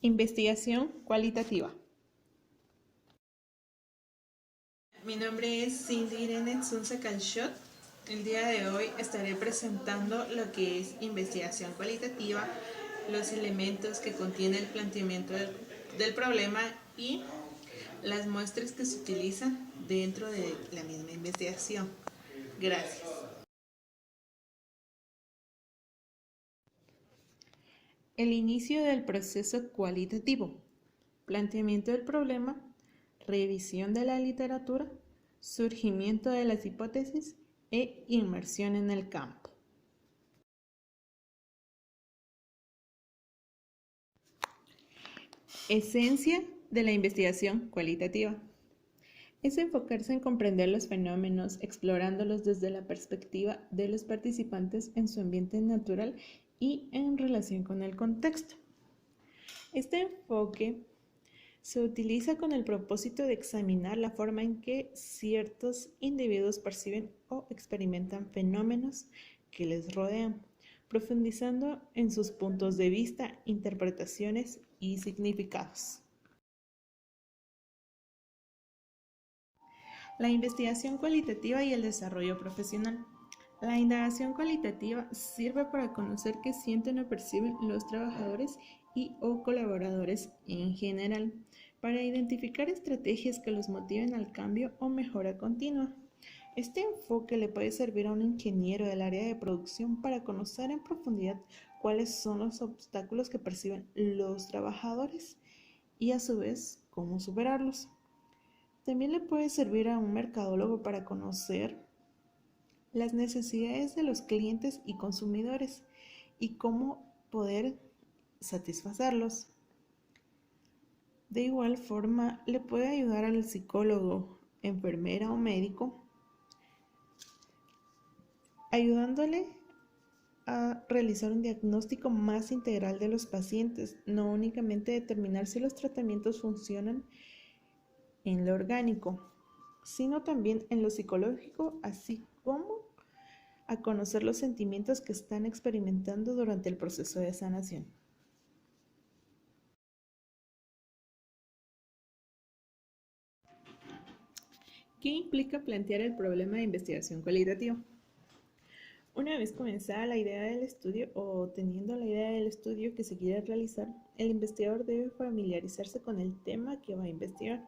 Investigación cualitativa. Mi nombre es Cindy Irene Zunze Calshot. El día de hoy estaré presentando lo que es investigación cualitativa, los elementos que contiene el planteamiento del problema y las muestras que se utilizan dentro de la misma investigación. Gracias. El inicio del proceso cualitativo. Planteamiento del problema, revisión de la literatura, surgimiento de las hipótesis e inmersión en el campo. Esencia de la investigación cualitativa. Es enfocarse en comprender los fenómenos, explorándolos desde la perspectiva de los participantes en su ambiente natural y en relación con el contexto. Este enfoque se utiliza con el propósito de examinar la forma en que ciertos individuos perciben o experimentan fenómenos que les rodean, profundizando en sus puntos de vista, interpretaciones y significados. La investigación cualitativa y el desarrollo profesional. La indagación cualitativa sirve para conocer qué sienten o perciben los trabajadores y o colaboradores en general, para identificar estrategias que los motiven al cambio o mejora continua. Este enfoque le puede servir a un ingeniero del área de producción para conocer en profundidad cuáles son los obstáculos que perciben los trabajadores y a su vez cómo superarlos. También le puede servir a un mercadólogo para conocer las necesidades de los clientes y consumidores y cómo poder satisfacerlos. De igual forma, le puede ayudar al psicólogo, enfermera o médico, ayudándole a realizar un diagnóstico más integral de los pacientes, no únicamente determinar si los tratamientos funcionan en lo orgánico, sino también en lo psicológico, así como a conocer los sentimientos que están experimentando durante el proceso de sanación. ¿Qué implica plantear el problema de investigación cualitativa? Una vez comenzada la idea del estudio o teniendo la idea del estudio que se quiere realizar, el investigador debe familiarizarse con el tema que va a investigar,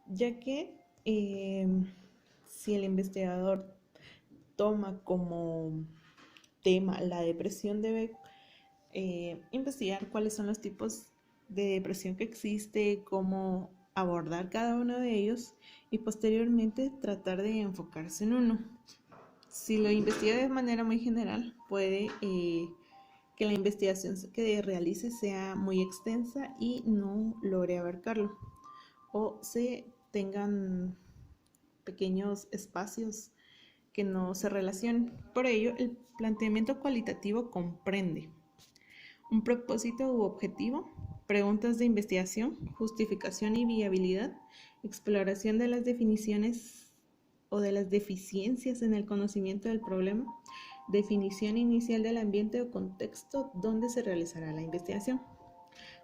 ya que si el investigador toma como tema la depresión, debe investigar cuáles son los tipos de depresión que existe, cómo abordar cada uno de ellos y posteriormente tratar de enfocarse en uno. Si lo investiga de manera muy general, puede que la investigación que realice sea muy extensa y no logre abarcarlo, o se tengan pequeños espacios que no se relacionen. Por ello, el planteamiento cualitativo comprende un propósito u objetivo, preguntas de investigación, justificación y viabilidad, exploración de las definiciones o de las deficiencias en el conocimiento del problema, definición inicial del ambiente o contexto donde se realizará la investigación.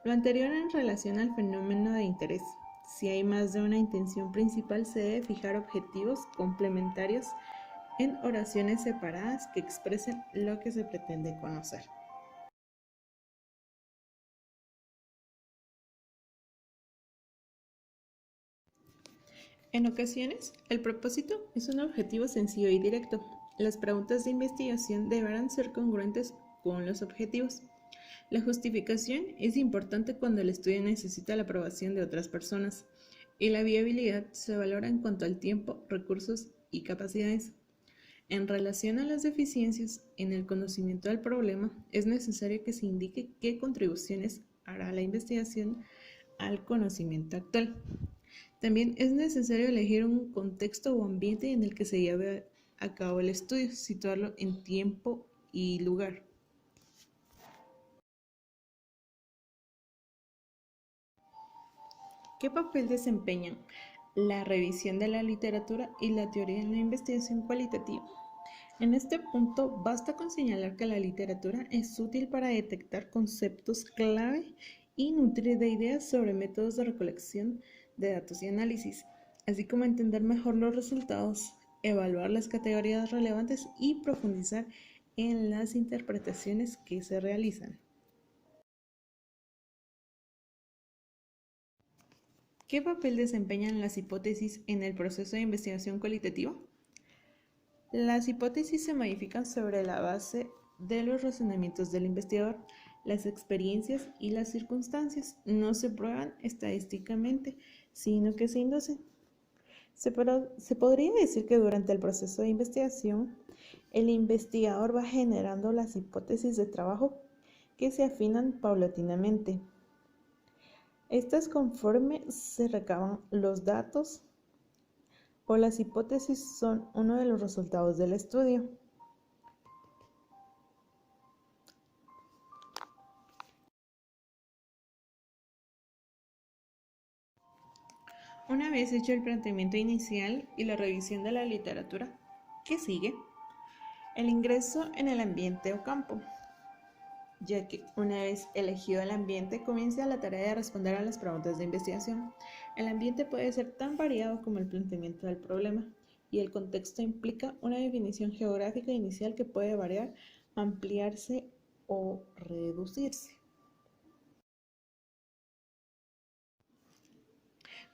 Lo anterior en relación al fenómeno de interés. Si hay más de una intención principal, se debe fijar objetivos complementarios en oraciones separadas que expresen lo que se pretende conocer. En ocasiones, el propósito es un objetivo sencillo y directo. Las preguntas de investigación deberán ser congruentes con los objetivos. La justificación es importante cuando el estudio necesita la aprobación de otras personas y la viabilidad se valora en cuanto al tiempo, recursos y capacidades. En relación a las deficiencias en el conocimiento del problema, es necesario que se indique qué contribuciones hará la investigación al conocimiento actual. También es necesario elegir un contexto o ambiente en el que se lleve a cabo el estudio, situarlo en tiempo y lugar. ¿Qué papel desempeñan la revisión de la literatura y la teoría en la investigación cualitativa? En este punto, basta con señalar que la literatura es útil para detectar conceptos clave y nutrir de ideas sobre métodos de recolección de datos y análisis, así como entender mejor los resultados, evaluar las categorías relevantes y profundizar en las interpretaciones que se realizan. ¿Qué papel desempeñan las hipótesis en el proceso de investigación cualitativa? Las hipótesis se modifican sobre la base de los razonamientos del investigador, las experiencias y las circunstancias. No se prueban estadísticamente, sino que se inducen. Se podría decir que durante el proceso de investigación, el investigador va generando las hipótesis de trabajo que se afinan paulatinamente. Estas conforme se recaban los datos o las hipótesis son uno de los resultados del estudio. Una vez hecho el planteamiento inicial y la revisión de la literatura, ¿qué sigue? El ingreso en el ambiente o campo, ya que una vez elegido el ambiente comienza la tarea de responder a las preguntas de investigación. El ambiente puede ser tan variado como el planteamiento del problema, y el contexto implica una definición geográfica inicial que puede variar, ampliarse o reducirse.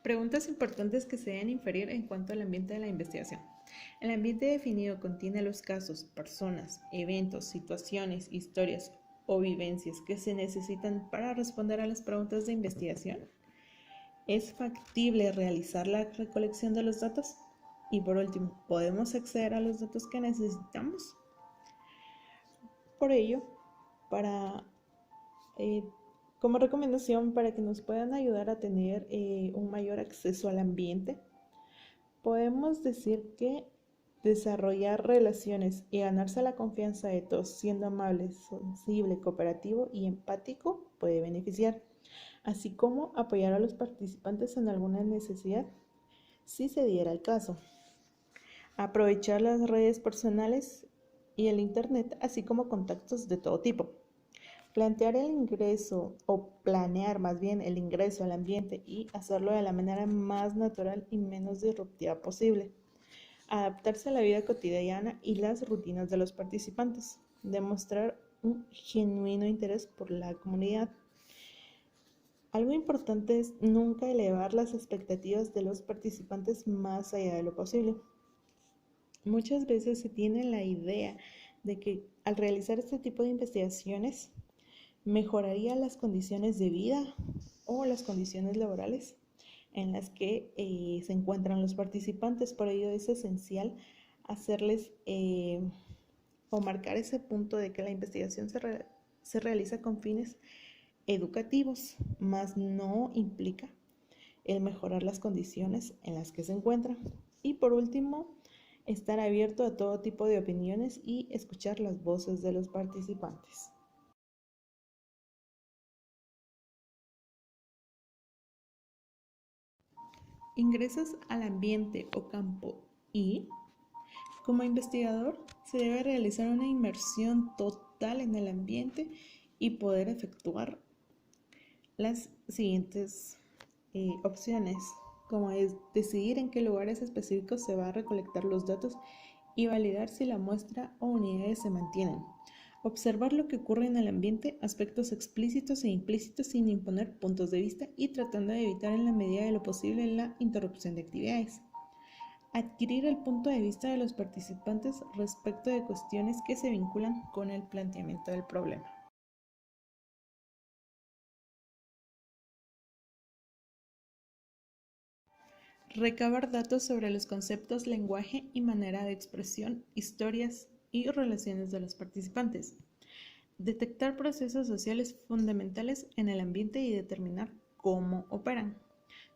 Preguntas importantes que se deben inferir en cuanto al ambiente de la investigación. El ambiente definido contiene los casos, personas, eventos, situaciones, historias o vivencias que se necesitan para responder a las preguntas de investigación. ¿Es factible realizar la recolección de los datos? Y por último, ¿podemos acceder a los datos que necesitamos? Por ello, para como recomendación para que nos puedan ayudar a tener un mayor acceso al ambiente, podemos decir que desarrollar relaciones y ganarse la confianza de todos siendo amable, sensible, cooperativo y empático puede beneficiar, así como apoyar a los participantes en alguna necesidad si se diera el caso. Aprovechar las redes personales y el internet, así como contactos de todo tipo. Plantear el ingreso o planear más bien el ingreso al ambiente y hacerlo de la manera más natural y menos disruptiva posible. Adaptarse a la vida cotidiana y las rutinas de los participantes. Demostrar un genuino interés por la comunidad. Algo importante es nunca elevar las expectativas de los participantes más allá de lo posible. Muchas veces se tiene la idea de que al realizar este tipo de investigaciones mejoraría las condiciones de vida o las condiciones laborales en las que se encuentran los participantes. Por ello es esencial hacerles o marcar ese punto de que la investigación se realiza con fines educativos, más no implica el mejorar las condiciones en las que se encuentran. Y por último, estar abierto a todo tipo de opiniones y escuchar las voces de los participantes. Ingresas al ambiente o campo y, como investigador, se debe realizar una inmersión total en el ambiente y poder efectuar las siguientes opciones, como es decidir en qué lugares específicos se va a recolectar los datos y validar si la muestra o unidades se mantienen. Observar lo que ocurre en el ambiente, aspectos explícitos e implícitos sin imponer puntos de vista y tratando de evitar en la medida de lo posible la interrupción de actividades. Adquirir el punto de vista de los participantes respecto de cuestiones que se vinculan con el planteamiento del problema. Recabar datos sobre los conceptos, lenguaje y manera de expresión, historias y relaciones de los participantes. Detectar procesos sociales fundamentales en el ambiente y determinar cómo operan.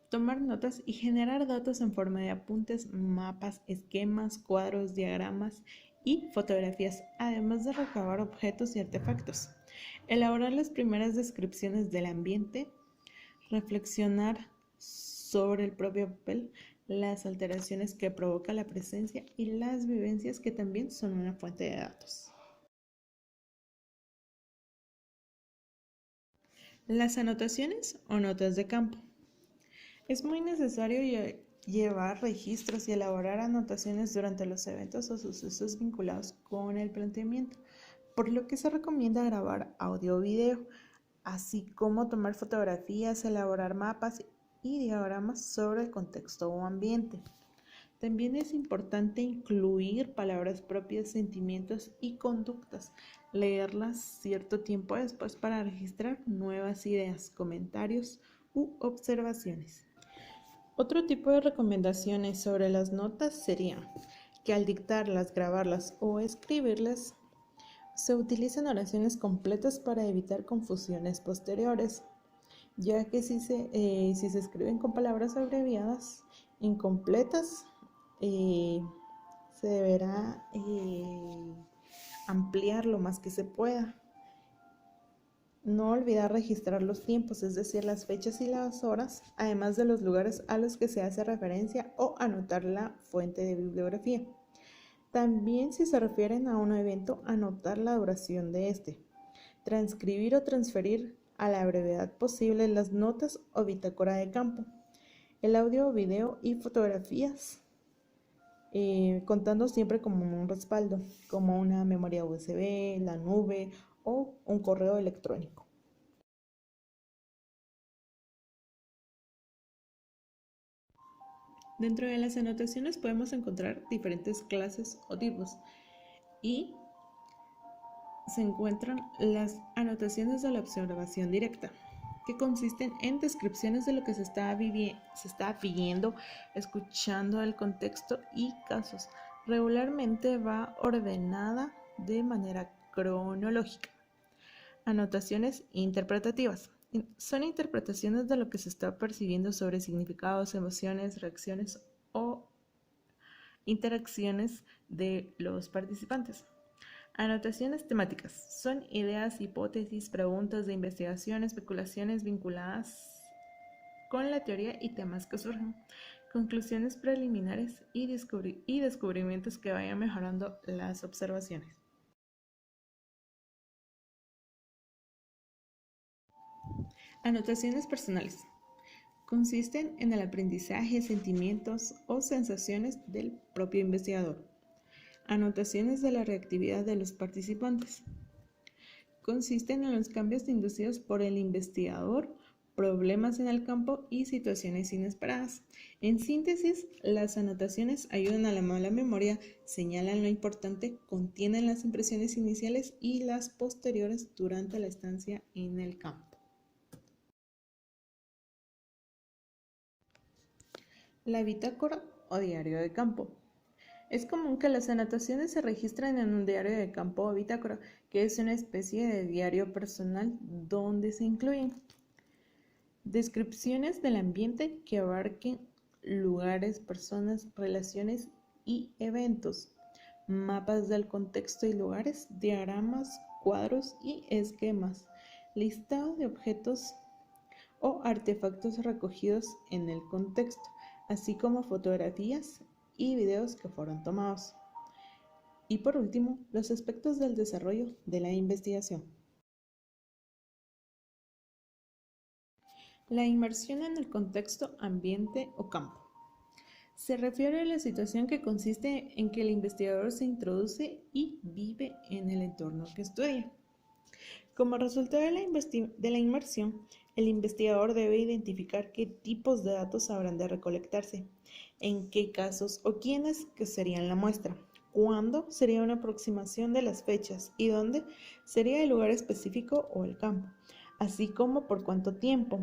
Tomar notas y generar datos en forma de apuntes, mapas, esquemas, cuadros, diagramas y fotografías, además de recabar objetos y artefactos. Elaborar las primeras descripciones del ambiente, reflexionar sobre el propio papel las alteraciones que provoca la presencia y las vivencias que también son una fuente de datos. Las anotaciones o notas de campo. Es muy necesario llevar registros y elaborar anotaciones durante los eventos o sucesos vinculados con el planteamiento, por lo que se recomienda grabar audio o video, así como tomar fotografías, elaborar mapas y diagramas sobre el contexto o ambiente. También es importante incluir palabras propias, sentimientos y conductas, leerlas cierto tiempo después para registrar nuevas ideas, comentarios u observaciones. Otro tipo de recomendaciones sobre las notas sería que al dictarlas, grabarlas o escribirlas, se utilicen oraciones completas para evitar confusiones posteriores, ya que si se escriben con palabras abreviadas, incompletas, se deberá ampliar lo más que se pueda. No olvidar registrar los tiempos, es decir, las fechas y las horas, además de los lugares a los que se hace referencia o anotar la fuente de bibliografía. También, si se refieren a un evento, anotar la duración de este. Transcribir o transferir a la brevedad posible las notas o bitácora de campo. El audio, video y fotografías, contando siempre como un respaldo, como una memoria USB, la nube o un correo electrónico. Dentro de las anotaciones podemos encontrar diferentes clases o tipos y se encuentran las anotaciones de la observación directa, que consisten en descripciones de lo que se está viendo, escuchando el contexto y casos. Regularmente va ordenada de manera cronológica. Anotaciones interpretativas. Son interpretaciones de lo que se está percibiendo sobre significados, emociones, reacciones o interacciones de los participantes. Anotaciones temáticas. Son ideas, hipótesis, preguntas de investigación, especulaciones vinculadas con la teoría y temas que surgen. Conclusiones preliminares y descubrimientos que vayan mejorando las observaciones. Anotaciones personales. Consisten en el aprendizaje, sentimientos o sensaciones del propio investigador. Anotaciones de la reactividad de los participantes. Consisten en los cambios inducidos por el investigador, problemas en el campo y situaciones inesperadas. En síntesis, las anotaciones ayudan a la mala memoria, señalan lo importante, contienen las impresiones iniciales y las posteriores durante la estancia en el campo. La bitácora o diario de campo. Es común que las anotaciones se registren en un diario de campo o bitácora, que es una especie de diario personal donde se incluyen descripciones del ambiente que abarquen lugares, personas, relaciones y eventos, mapas del contexto y lugares, diagramas, cuadros y esquemas, listado de objetos o artefactos recogidos en el contexto, así como fotografías y videos que fueron tomados. Y por último, los aspectos del desarrollo de la investigación. La inmersión en el contexto, ambiente o campo. Se refiere a la situación que consiste en que el investigador se introduce y vive en el entorno que estudia. Como resultado de la inmersión, el investigador debe identificar qué tipos de datos habrán de recolectarse, en qué casos o quiénes que serían la muestra, cuándo sería una aproximación de las fechas y dónde sería el lugar específico o el campo, así como por cuánto tiempo,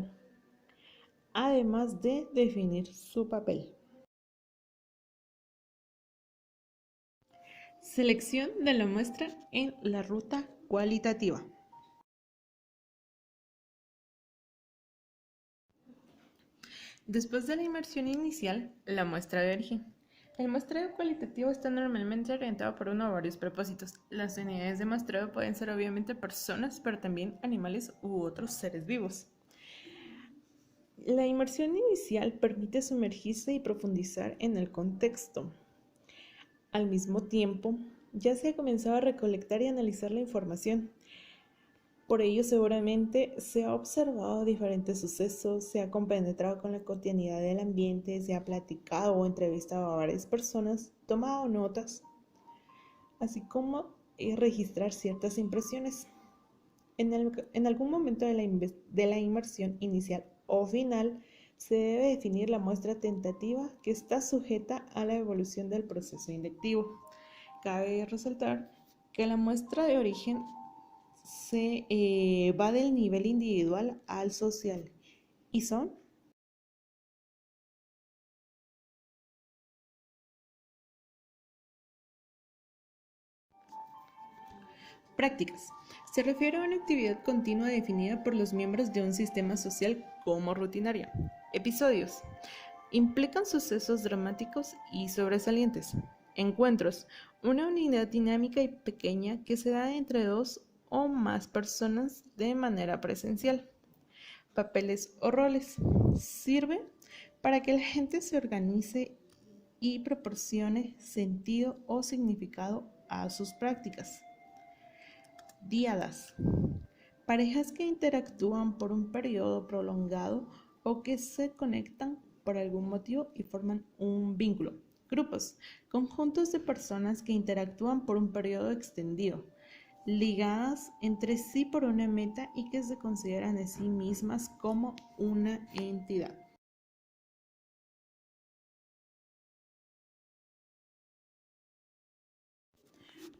además de definir su papel. Selección de la muestra en la ruta cualitativa. Después de la inmersión inicial, la muestra de origen. El muestreo cualitativo está normalmente orientado por uno o varios propósitos. Las unidades de muestreo pueden ser obviamente personas, pero también animales u otros seres vivos. La inmersión inicial permite sumergirse y profundizar en el contexto. Al mismo tiempo, ya se ha comenzado a recolectar y analizar la información. Por ello, seguramente se ha observado diferentes sucesos, se ha compenetrado con la cotidianidad del ambiente, se ha platicado o entrevistado a varias personas, tomado notas, así como registrar ciertas impresiones. En algún momento de la inmersión inicial o final, se debe definir la muestra tentativa que está sujeta a la evolución del proceso inductivo. Cabe resaltar que la muestra de origen se va del nivel individual al social y son prácticas. Se refiere a una actividad continua definida por los miembros de un sistema social como rutinaria. Episodios. Implican sucesos dramáticos y sobresalientes. Encuentros. Una unidad dinámica y pequeña que se da entre dos o más personas de manera presencial. Papeles o roles. Sirve para que la gente se organice y proporcione sentido o significado a sus prácticas. Diadas. Parejas que interactúan por un periodo prolongado o que se conectan por algún motivo y forman un vínculo. Grupos. Conjuntos de personas que interactúan por un periodo extendido, ligadas entre sí por una meta y que se consideran a sí mismas como una entidad.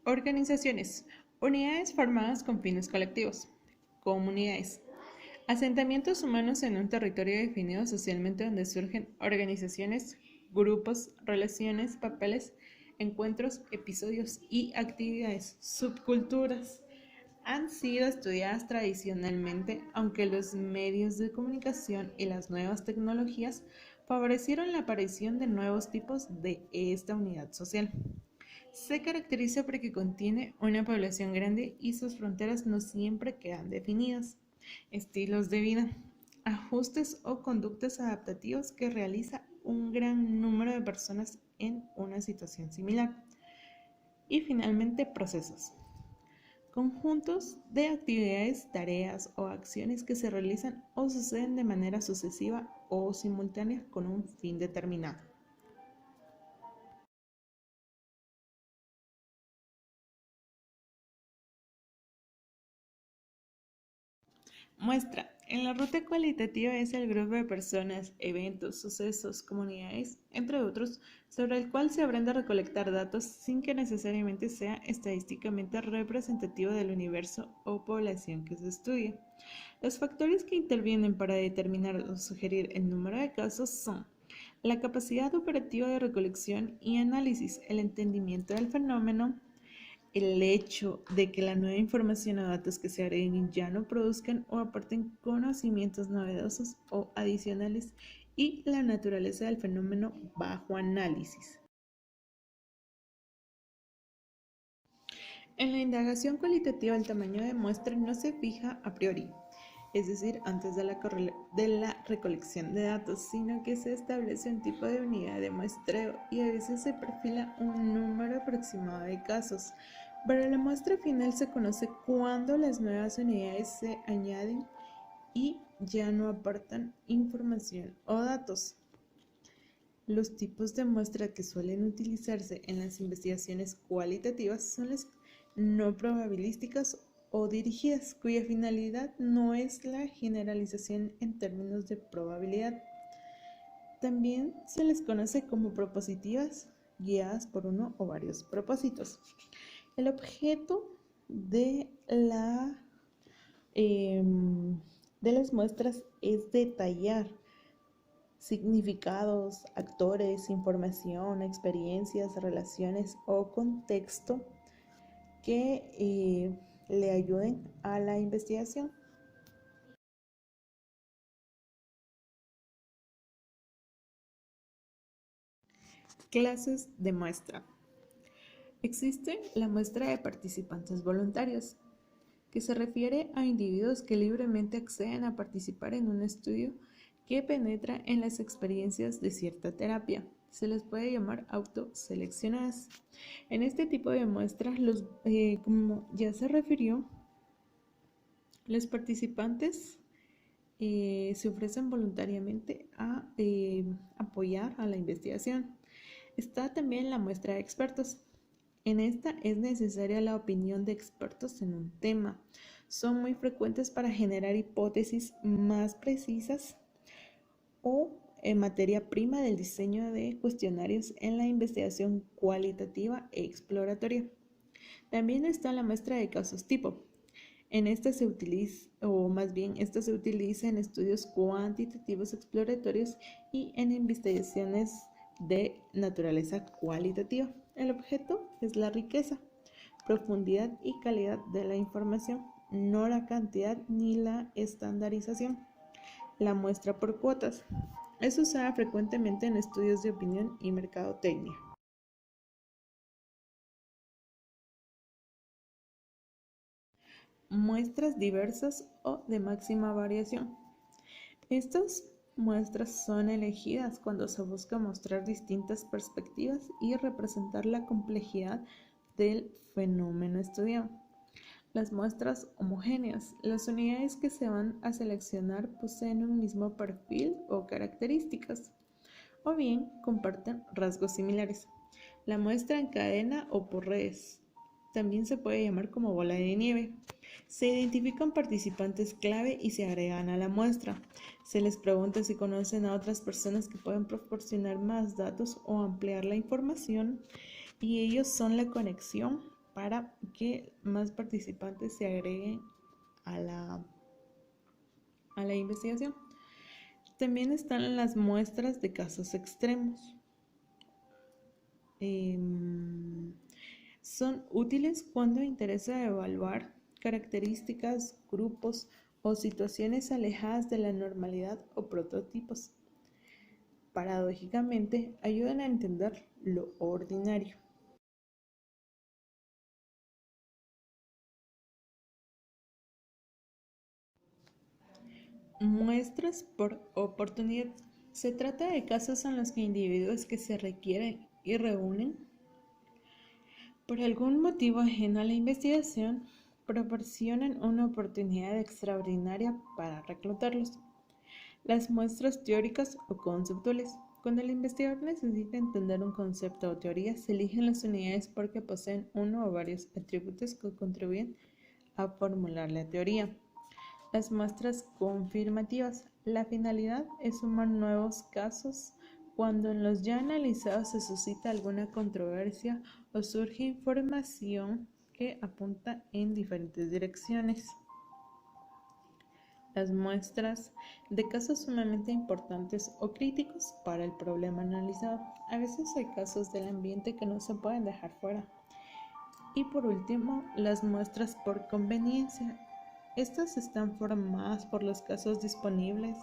Organizaciones. Unidades formadas con fines colectivos. Comunidades. Asentamientos humanos en un territorio definido socialmente donde surgen organizaciones, grupos, relaciones, papeles, encuentros, episodios y actividades. Subculturas. Han sido estudiadas tradicionalmente, aunque los medios de comunicación y las nuevas tecnologías favorecieron la aparición de nuevos tipos de esta unidad social. Se caracteriza porque contiene una población grande y sus fronteras no siempre quedan definidas. Estilos de vida, ajustes o conductas adaptativas que realiza un gran número de personas en una situación similar. Y finalmente, procesos. Conjuntos de actividades, tareas o acciones que se realizan o suceden de manera sucesiva o simultánea con un fin determinado. Muestra. En la ruta cualitativa es el grupo de personas, eventos, sucesos, comunidades, entre otros, sobre el cual se habrán de recolectar datos sin que necesariamente sea estadísticamente representativo del universo o población que se estudie. Los factores que intervienen para determinar o sugerir el número de casos son la capacidad operativa de recolección y análisis, el entendimiento del fenómeno, el hecho de que la nueva información o datos que se agreguen ya no produzcan o aporten conocimientos novedosos o adicionales y la naturaleza del fenómeno bajo análisis. En la indagación cualitativa, el tamaño de muestra no se fija a priori, es decir, antes de la recolección de datos, sino que se establece un tipo de unidad de muestreo y a veces se perfila un número aproximado de casos. Para la muestra final se conoce cuando las nuevas unidades se añaden y ya no aportan información o datos. Los tipos de muestra que suelen utilizarse en las investigaciones cualitativas son las no probabilísticas o dirigidas, cuya finalidad no es la generalización en términos de probabilidad. También se les conoce como propositivas, guiadas por uno o varios propósitos. El objeto de las muestras es detallar significados, actores, información, experiencias, relaciones o contexto que le ayuden a la investigación. Clases de muestra. Existe la muestra de participantes voluntarios, que se refiere a individuos que libremente acceden a participar en un estudio que penetra en las experiencias de cierta terapia. Se les puede llamar autoseleccionadas. En este tipo de muestras, como ya se refirió, los participantes se ofrecen voluntariamente a apoyar a la investigación. Está también la muestra de expertos. En esta es necesaria la opinión de expertos en un tema. Son muy frecuentes para generar hipótesis más precisas o en materia prima del diseño de cuestionarios en la investigación cualitativa e exploratoria. También está la muestra de casos tipo. En esta se utiliza, o más bien, esta se utiliza en estudios cuantitativos exploratorios y en investigaciones de naturaleza cualitativa. El objeto es la riqueza, profundidad y calidad de la información, no la cantidad ni la estandarización. La muestra por cuotas es usada frecuentemente en estudios de opinión y mercadotecnia. Muestras diversas o de máxima variación. Estas muestras son elegidas cuando se busca mostrar distintas perspectivas y representar la complejidad del fenómeno estudiado. Las muestras homogéneas. Las unidades que se van a seleccionar poseen un mismo perfil o características, o bien comparten rasgos similares. La muestra en cadena o por redes. También se puede llamar como bola de nieve. Se identifican participantes clave y se agregan a la muestra. Se les pregunta si conocen a otras personas que pueden proporcionar más datos o ampliar la información, y ellos son la conexión para que más participantes se agreguen a la investigación. También están las muestras de casos extremos. Son útiles cuando interesa evaluar características, grupos o situaciones alejadas de la normalidad o prototipos. Paradójicamente, ayudan a entender lo ordinario. Muestras por oportunidad. Se trata de casos en los que individuos que se requieren y reúnen por algún motivo ajeno a la investigación proporcionan una oportunidad extraordinaria para reclutarlos. Las muestras teóricas o conceptuales. Cuando el investigador necesita entender un concepto o teoría, se eligen las unidades porque poseen uno o varios atributos que contribuyen a formular la teoría. Las muestras confirmativas. La finalidad es sumar nuevos casos cuando en los ya analizados se suscita alguna controversia o surge información que apunta en diferentes direcciones. Las muestras de casos sumamente importantes o críticos para el problema analizado. A veces hay casos del ambiente que no se pueden dejar fuera. Y por último, las muestras por conveniencia. Estas están formadas por los casos disponibles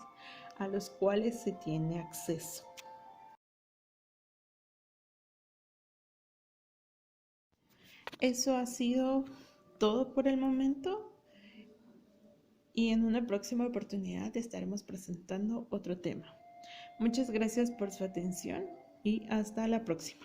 a los cuales se tiene acceso. Eso ha sido todo por el momento, y en una próxima oportunidad estaremos presentando otro tema. Muchas gracias por su atención y hasta la próxima.